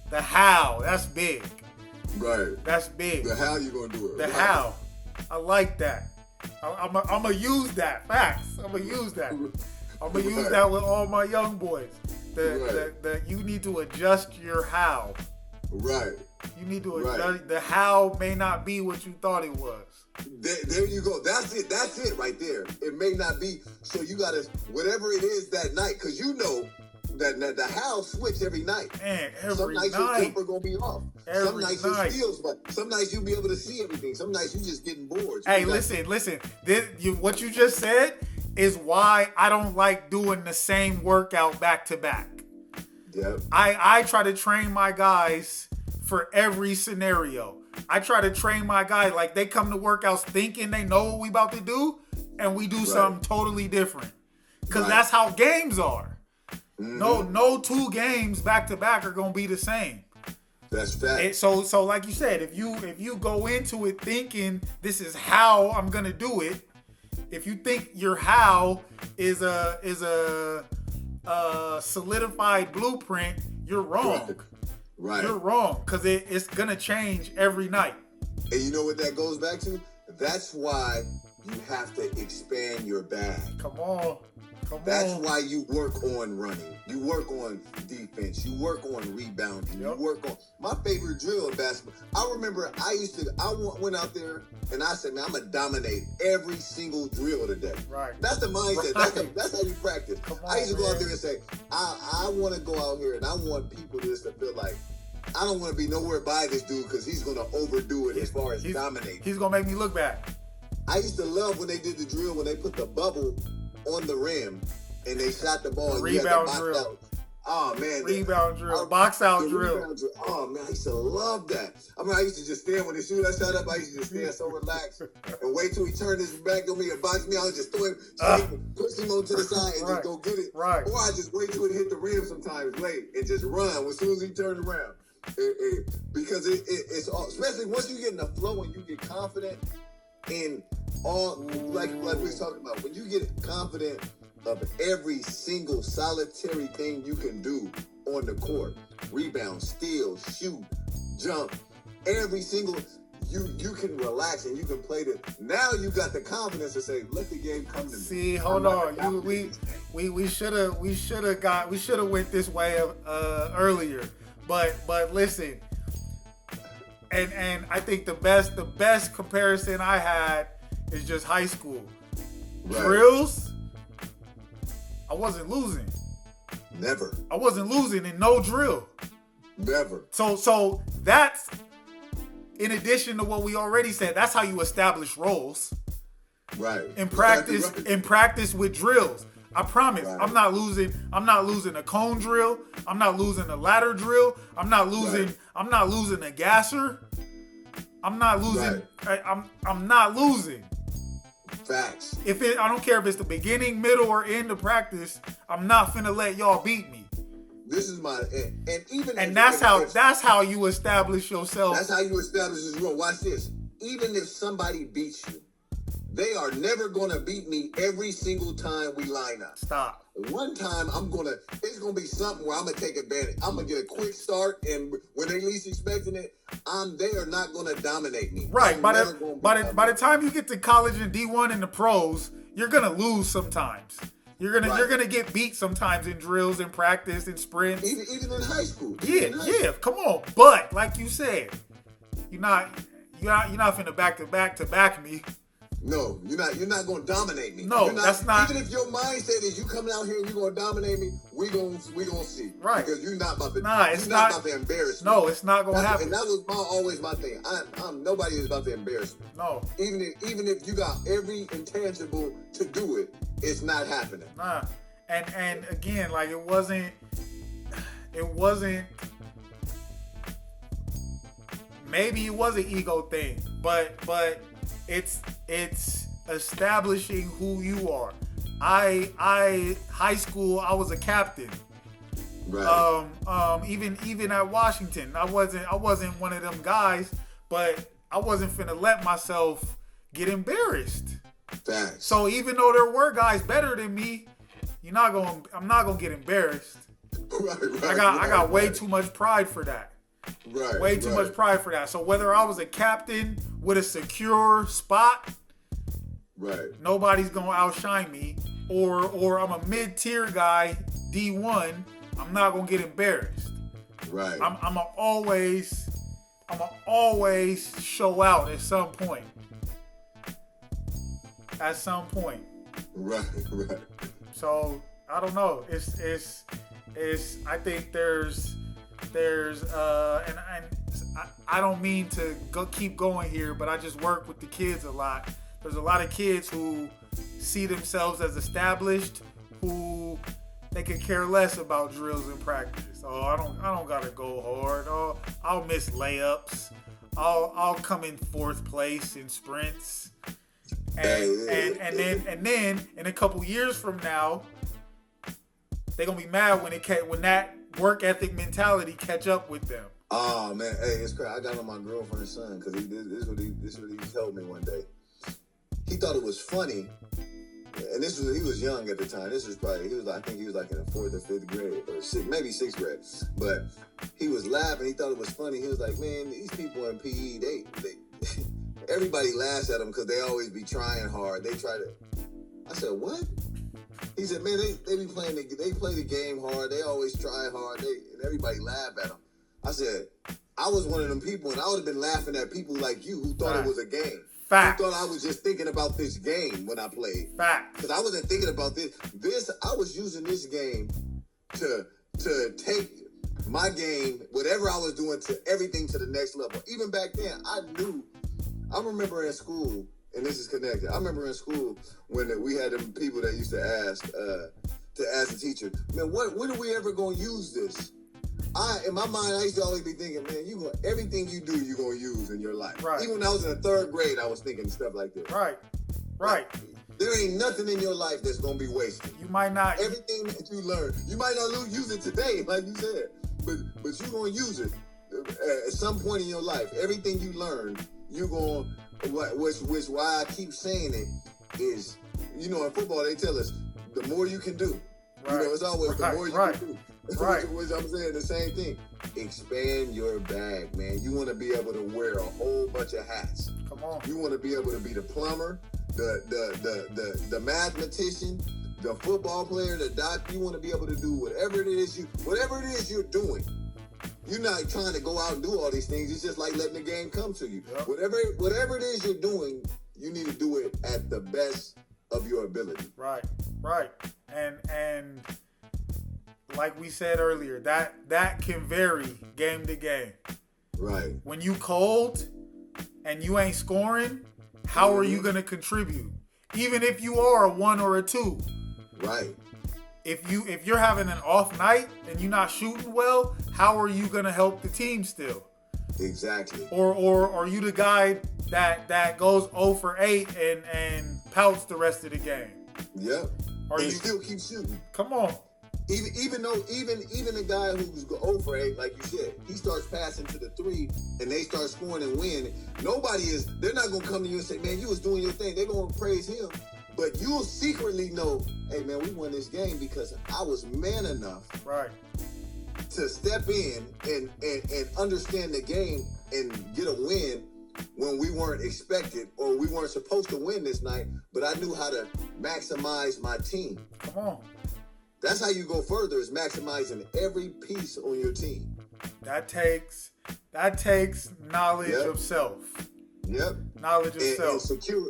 that's big. Right. That's big. The how you gonna do it. The how. I like that. I'm gonna use that. Facts. I'm gonna use that. I'm gonna use that with all my young boys. You need to adjust your how. Right. You need to adjust. The how may not be what you thought it was. There you go. That's it right there. It may not be. So you gotta whatever it is that night, because you know that the house switch every night. Man, some nights your temper gonna be off. Some nights you steals, but some nights you'll be able to see everything. Some nights you just getting bored. Hey, listen. What you just said is why I don't like doing the same workout back to back. Yep. I try to train my guys for every scenario. I try to train my guys like they come to workouts thinking they know what we about to do, and we do something totally different. Because that's how games are. Mm-hmm. No two games back to back are gonna be the same. That's fact. So like you said, if you go into it thinking this is how I'm gonna do it, if you think your how is a solidified blueprint, you're wrong. Right. You're wrong, because it's gonna change every night. And you know what that goes back to? That's why you have to expand your bag. Come on. That's why you work on running. You work on defense. You work on rebounding. Yep. You work on my favorite drill in basketball. I remember I went out there and I said, man, I'm gonna dominate every single drill today. Right. That's the mindset. Right. That's how you practice. I used to go out there and say, I want to go out here and I want people just to feel like I don't want to be nowhere by this dude because he's gonna overdo it as far as dominating. He's gonna make me look bad. I used to love when they did the drill when they put the bubble on the rim and they shot the ball. Rebound drill. Out. Oh man. Rebound drill. Box out drill. Oh man, I used to love that. I mean, I used to just stand when they shoot that shot up. I used to just stand so relaxed and wait till he turned his back on me and box me. I was just throwing, push him on to the side and just go get it. Right. Or I just wait till it hit the rim sometimes late and just run as soon as he turned around. Because it's all, especially once you get in the flow and you get confident in all, like we was talking about, when you get confident of every single solitary thing you can do on the court, rebound, steal, shoot, jump, every single, you can relax and you can play the. Now you got the confidence to say, let the game come to me. See, hold on, we should have went this way earlier, but listen, and I think the best comparison I had is just high school. Right. Drills, I wasn't losing. Never. I wasn't losing in no drill. Never. So that's, in addition to what we already said, that's how you establish roles. Right. In practice with drills. I promise, right. I'm not losing a cone drill. I'm not losing a ladder drill. I'm not losing a gasser. I'm not losing. Right. I'm not losing. Facts. I don't care if it's the beginning, middle, or end of practice, I'm not finna let y'all beat me. This is my that's how you establish yourself. That's how you establish this role. Watch this. Even if somebody beats you, they are never gonna beat me every single time we line up. Stop. One time it's gonna be something where I'm gonna take advantage. I'm gonna get a quick start, and when they least expecting it, they are not gonna dominate me. Right. By the time you get to college and D1 and the pros, you're gonna lose sometimes. You're gonna get beat sometimes in drills and practice and sprints. Even in high school. Yeah. Come on. But like you said, you're not finna back to back me. No, you're not gonna dominate me. No, that's not. Even if your mindset is you coming out here and you're gonna dominate me, we gonna see. Right. Because you're not about to. It's not about to embarrass me. No, it's not gonna happen. And that was always my thing. Nobody is about to embarrass me. No. Even if you got every intangible to do it, it's not happening. Nah. And again, like it wasn't. Maybe it was an ego thing, but. It's establishing who you are. High school, I was a captain. Right. Even at Washington, I wasn't one of them guys, but I wasn't finna let myself get embarrassed. Thanks. So even though there were guys better than me, I'm not gonna get embarrassed. Right. I got way too much pride for that. Right. Way too much pride for that. So whether I was a captain with a secure spot, right, nobody's gonna outshine me, or I'm a mid-tier guy, D1, I'm not gonna get embarrassed. Right. I'm always show out at some point. Right. So I don't know. It's I think there's and I don't mean to keep going here, but I just work with the kids a lot. There's a lot of kids who see themselves as established, who they could care less about drills in practice. Oh, I don't gotta go hard. Oh, I'll miss layups. I'll come in fourth place in sprints. And then in a couple years from now, they're gonna be mad when that work ethic mentality catch up with them. Oh man, hey, it's crazy. I got on my girlfriend's son because this is what he told me one day. He thought it was funny, and he was young at the time. This was probably I think he was like in the 4th or 5th grade or maybe 6th grade. But he was laughing. He thought it was funny. He was like, man, these people in PE, they everybody laughs at them because they always be trying hard. They try to. I said, what? He said, man, they be playing they play the game hard. They always try hard. And everybody laugh at them. I said, I was one of them people, and I would have been laughing at people like you who thought it was a game. Facts. Who thought I was just thinking about this game when I played. Facts. Because I wasn't thinking about this. I was using this game to take my game, whatever I was doing, to everything to the next level. Even back then, I remember in school, and this is connected. I remember in school when we had them people that used to ask the teacher, man, when are we ever going to use this? In my mind, I used to always be thinking, man, everything you do, you're going to use in your life. Right. Even when I was in the 3rd grade, I was thinking stuff like this. Right. Like, there ain't nothing in your life that's going to be wasted. You might not. Everything that you learn, you might not use it today, like you said, but you're going to use it at some point in your life. Everything you learn, you're going to, which why I keep saying it is, in football, they tell us, the more you can do. Right. It's always the more you can do. Right. Which I'm saying the same thing. Expand your bag, man. You want to be able to wear a whole bunch of hats. Come on. You want to be able to be the plumber, the mathematician, the football player, the doctor. You want to be able to do whatever it is you're doing. You're not trying to go out and do all these things. It's just like letting the game come to you. Yep. Whatever it is you're doing, you need to do it at the best of your ability. Right. And like we said earlier, that can vary game to game. Right. When you cold and you ain't scoring, how are you going to contribute? Even if you are a 1 or a 2. Right. If you're having an off night and you're not shooting well, how are you going to help the team still? Exactly. Or are you the guy that goes 0 for 8 and pouts the rest of the game? Yep. And still keep shooting. Come on. Even a guy who's 0 for 8, like you said, he starts passing to the 3 and they start scoring and win. They're not gonna come to you and say, man, you was doing your thing. They're gonna praise him. But you'll secretly know, hey man, we won this game because I was man enough to step in and understand the game and get a win when we weren't expected or we weren't supposed to win this night, but I knew how to maximize my team. Come on. That's how you go further, is maximizing every piece on your team. That takes knowledge of self. Yep. Knowledge of self. And secure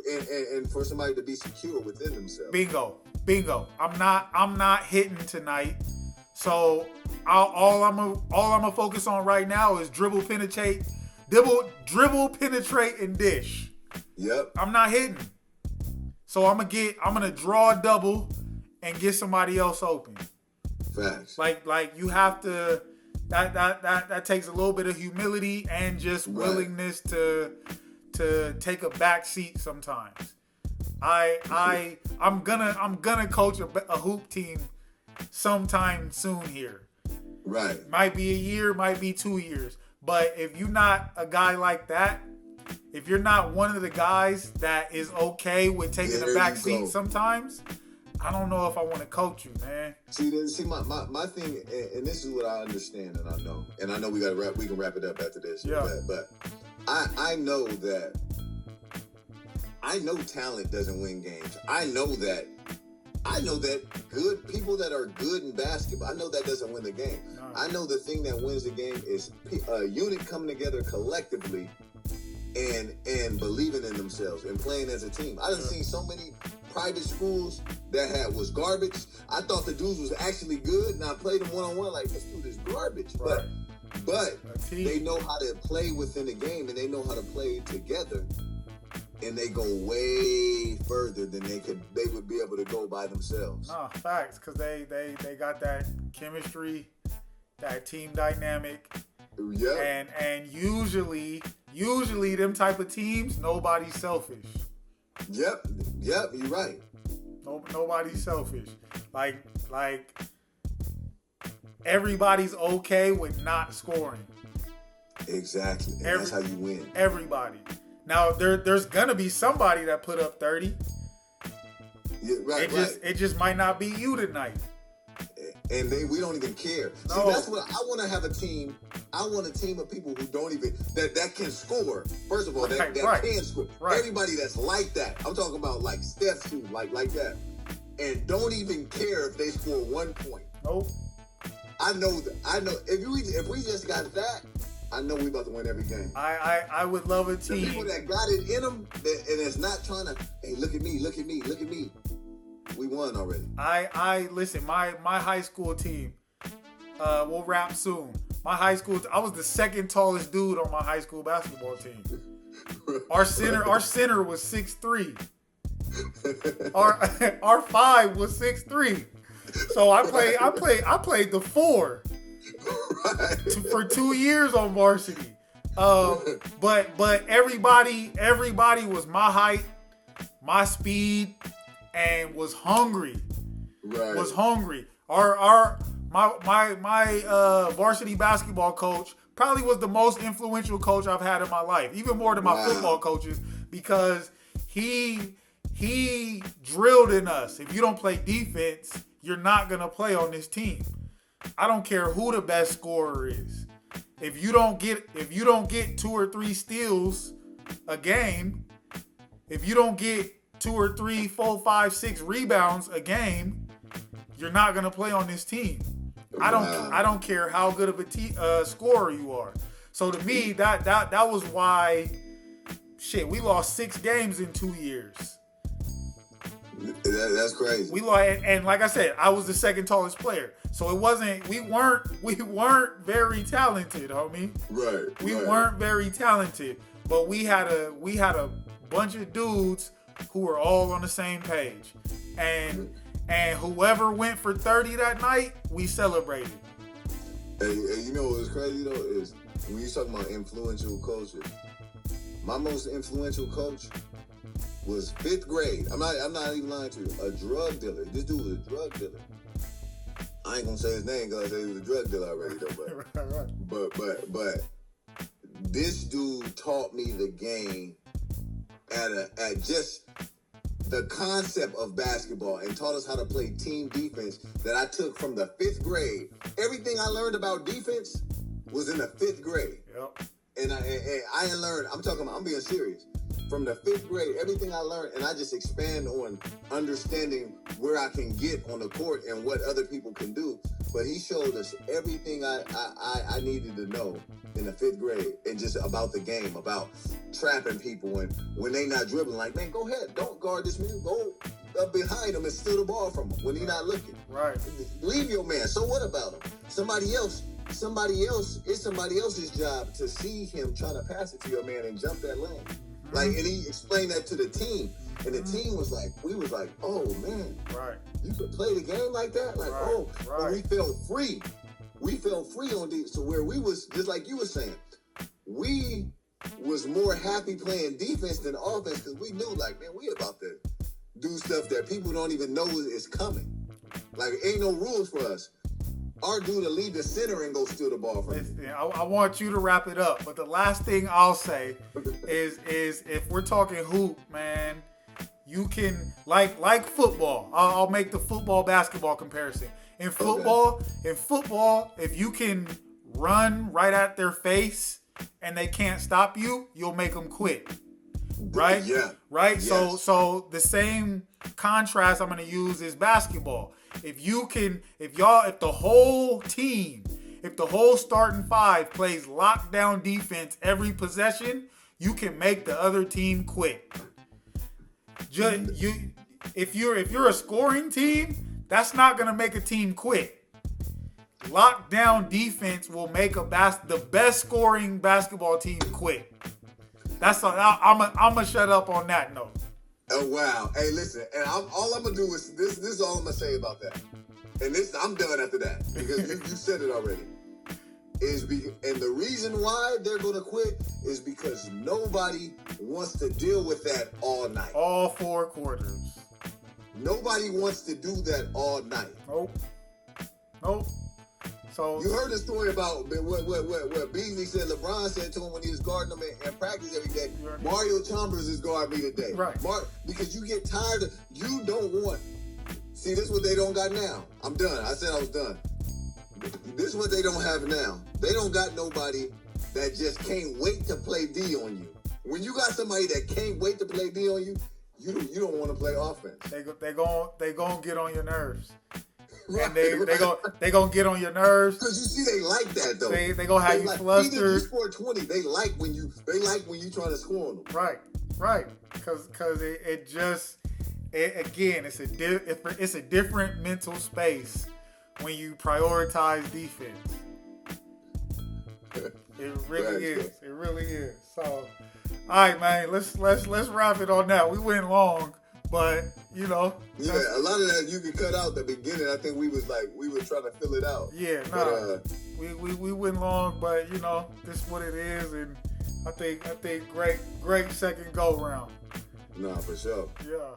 and for somebody to be secure within themselves. Bingo. I'm not hitting tonight. So all I'm gonna focus on right now is dribble, penetrate, and dish. Yep. I'm not hitting. So I'm gonna draw a double and get somebody else open. Facts. Like you have to. That takes a little bit of humility and just willingness to take a back seat sometimes. I'm gonna coach a hoop team sometime soon here. Right. Might be a year, might be 2 years. But if you're not a guy like that, if you're not one of the guys that is okay with taking a back seat sometimes, I don't know if I want to coach you, man. See, my thing, and this is what I understand and I know we can wrap it up after this. Yeah. But I know that talent doesn't win games. I know that good people that are good in basketball, I know that doesn't win the game. No. I know the thing that wins the game is a unit coming together collectively and believing in themselves and playing as a team. I done seen so many private schools that was garbage. I thought the dudes was actually good, and I played them one-on-one like, this dude is garbage. Right. But they know how to play within the game, and they know how to play together, and they go way further than they would be able to go by themselves. No, facts, because they got that chemistry, that team dynamic. Yeah. And usually them type of teams, nobody's selfish. Yep, you're right. Nobody's selfish. Like everybody's okay with not scoring. Exactly. And that's how you win. Everybody. Now there's gonna be somebody that put up 30. Yeah, right. It just might not be you tonight. And we don't even care. No. See, that's what I want to have a team. I want a team of people who don't even that can score. First of all, that can score. Right. Everybody that's like that. I'm talking about like Steph too, like that, and don't even care if they score 1 point. Nope. I know. If we just got that, I know we about to win every game. I would love a team. The people that got it in them and it's not trying to. Hey, look at me. We won already. I listen. My high school team. We'll wrap soon. My high school. I was the second tallest dude on my high school basketball team. Our center was 6'3". Our 5 was 6'3". So I played the 4 for 2 years on varsity. But everybody was my height, my speed, and was hungry. Right. Was hungry. My varsity basketball coach probably was the most influential coach I've had in my life, even more than my football coaches, because he drilled in us. If you don't play defense, you're not gonna play on this team. I don't care who the best scorer is. If you don't get 2 or 3 steals a game, if you don't get 2 or 3, 4, 5, 6 rebounds a game, you're not gonna play on this team. I don't care how good of a scorer you are. So to me, that was why, we lost 6 games in 2 years. That's crazy. We lost, and like I said, I was the second tallest player. So it wasn't. We weren't very talented, homie. Right. We weren't very talented, but we had a bunch of dudes who were all on the same page, and whoever went for 30 that night, we celebrated. Hey, you know what's crazy though is when you talking about influential coaches. My most influential coach was 5th grade. I'm not even lying to you. A drug dealer. This dude was a drug dealer. I ain't gonna say his name because I said he was a drug dealer already though. But this dude taught me the game at just the concept of basketball and taught us how to play team defense that I took from the 5th grade. Everything I learned about defense was in the 5th grade. Yep. And I learned, I'm being serious. From the 5th grade, everything I learned, and I just expand on understanding where I can get on the court and what other people can do. But he showed us everything I needed to know in the 5th grade, and just about the game, about trapping people, and when they not dribbling, like, man, go ahead, don't guard this man, go up behind him and steal the ball from him when he's not looking. Right. Leave your man. So what about him? Somebody else. It's somebody else's job to see him trying to pass it to your man and jump that lane. Like, and he explained that to the team, and the team was like, oh man, right, you could play the game like that, like, right. And we felt free. We felt free on defense. So where we was, just like you were saying, we was more happy playing defense than offense because we knew, like, man, we about to do stuff that people don't even know is coming. Like, ain't no rules for us. Our dude to leave the center and go steal the ball from him. I want you to wrap it up, but the last thing I'll say is if we're talking hoop, man, you can like football. I'll make the football basketball comparison. In football, if you can run right at their face and they can't stop you, you'll make them quit. Right? Yeah. Right? Yes. So the same contrast I'm going to use is basketball. If the whole team, if the whole starting 5 plays lockdown defense every possession, you can make the other team quit. if you're a scoring team, that's not gonna make a team quit. Lockdown defense will make the best scoring basketball team quit. That's all. I'm gonna shut up on that note. Oh wow! Hey, listen, and all I'm gonna do is this. This is all I'm gonna say about that. And this, I'm done after that because you said it already. And the reason why they're gonna quit is because nobody wants to deal with that all night. All 4 quarters. Nobody wants to do that all night. Nope. So you heard the story about what Beasley said. LeBron said to him when he was guarding him in practice every day. Mario Chalmers is guarding me today. Right. Because you get tired of. You don't want. See, this is what they don't got now. I'm done. I said I was done. This is what they don't have now. They don't got nobody that just can't wait to play D on you. When you got somebody that can't wait to play D on you, you don't want to play offense. They gonna get on your nerves. Right, and they gonna get on your nerves. Because you see, they like that though. They gonna have you flustered. Even if you score 20, they like when you trying to score on them. Right. Because it just again it's a different mental space when you prioritize defense. It really is. It really is. So, all right, man. Let's wrap it on that. We went long, but you know. Yeah, a lot of that you can cut out the beginning. I think we were trying to fill it out. Yeah, we went long, but you know, this is what it is, and I think great second go round. Nah, for sure. Yeah.